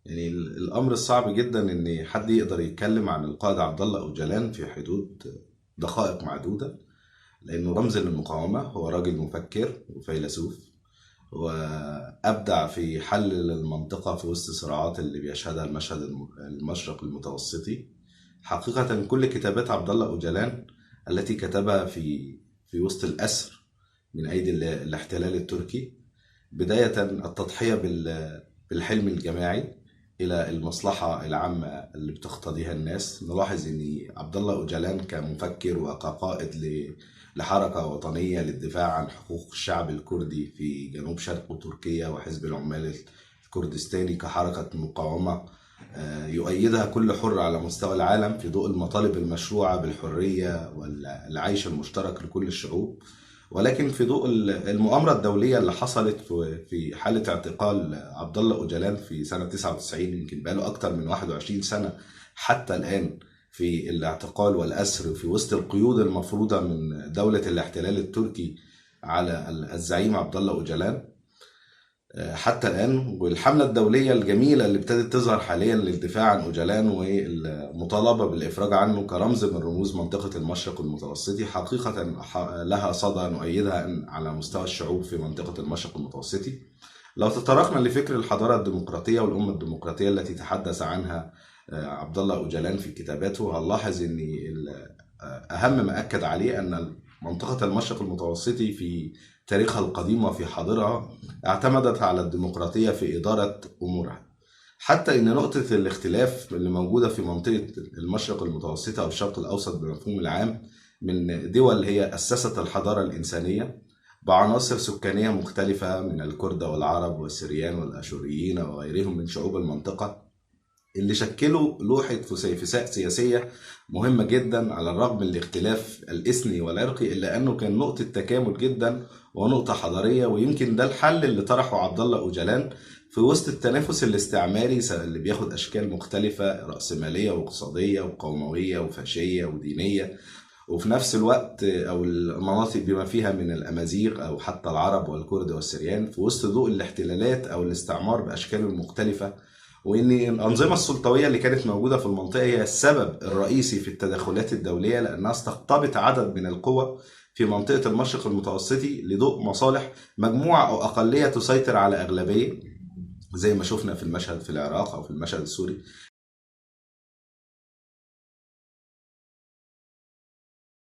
يعني الأمر الصعب جدا إن حد يقدر يتكلم عن القائد عبد الله أوجلان في حدود دقائق معدودة، لأنه رمز للمقاومة. هو راجل مفكر وفيلسوف، وأبدع في حل المنطقة في وسط الصراعات اللي بيشهدها المشرق المتوسطي. حقيقة كل كتابات عبد الله أوجلان التي كتبها في وسط الأسر من أيدي الاحتلال التركي، بداية التضحية بالحلم الجماعي إلى المصلحة العامة اللي بتقتضيها الناس. نلاحظ أن عبد الله أوجلان كمفكر وكقائد لحركة وطنية للدفاع عن حقوق الشعب الكردي في جنوب شرق تركيا، وحزب العمال الكردستاني كحركة مقاومة يؤيدها كل حر على مستوى العالم في ضوء المطالب المشروعة بالحرية والعيش المشترك لكل الشعوب. ولكن في ضوء المؤامرة الدولية اللي حصلت في حالة اعتقال عبد الله أوجلان في سنة 99، يمكن بقاله أكتر من 21 سنة حتى الآن في الاعتقال والأسر في وسط القيود المفروضة من دولة الاحتلال التركي على الزعيم عبد الله أوجلان حتى الآن. والحملة الدولية الجميلة اللي ابتدت تظهر حاليا للدفاع عن أوجلان والمطالبة بالإفراج عنه كرمز من رموز منطقة المشرق المتوسطي، حقيقة لها صدى نؤيدها على مستوى الشعوب في منطقة المشرق المتوسطي. لو تطرقنا لفكر الحضارة الديمقراطية والأمة الديمقراطية التي تحدث عنها عبد الله أوجلان في كتاباته، هنلاحظ أن أهم ما أكد عليه أن منطقة المشرق المتوسطي في تاريخها القديم وفي حاضرها اعتمدت على الديمقراطية في إدارة أمورها. حتى إن نقطة الاختلاف اللي موجودة في منطقة المشرق المتوسطة أو الشرق الأوسط بمفهوم العام من دول هي أسست الحضارة الإنسانية بعناصر سكانية مختلفة من الكرد والعرب والسريان والأشوريين وغيرهم من شعوب المنطقة، اللي شكلوا لوحة فسيفساء سياسية مهمة جدا على الرغم من الاختلاف الإثني والعرقي، إلا أنه كان نقطة تكامل جدا ونقطة حضارية. ويمكن ده الحل اللي طرحه عبد الله أوجلان في وسط التنافس الاستعماري اللي بياخد أشكال مختلفة، رأسمالية واقتصادية وقوموية وفاشية ودينية، وفي نفس الوقت أو المناطق بما فيها من الأمازيغ أو حتى العرب والكرد والسريان في وسط ضوء الاحتلالات أو الاستعمار بأشكاله المختلفة. وإن الأنظمة السلطوية اللي كانت موجودة في المنطقة هي السبب الرئيسي في التدخلات الدولية، لأنها استقطبت عدد من القوى في منطقة المشرق المتوسطي لضوء مصالح مجموعة أو أقلية تسيطر على أغلبية، زي ما شفنا في المشهد في العراق أو في المشهد السوري.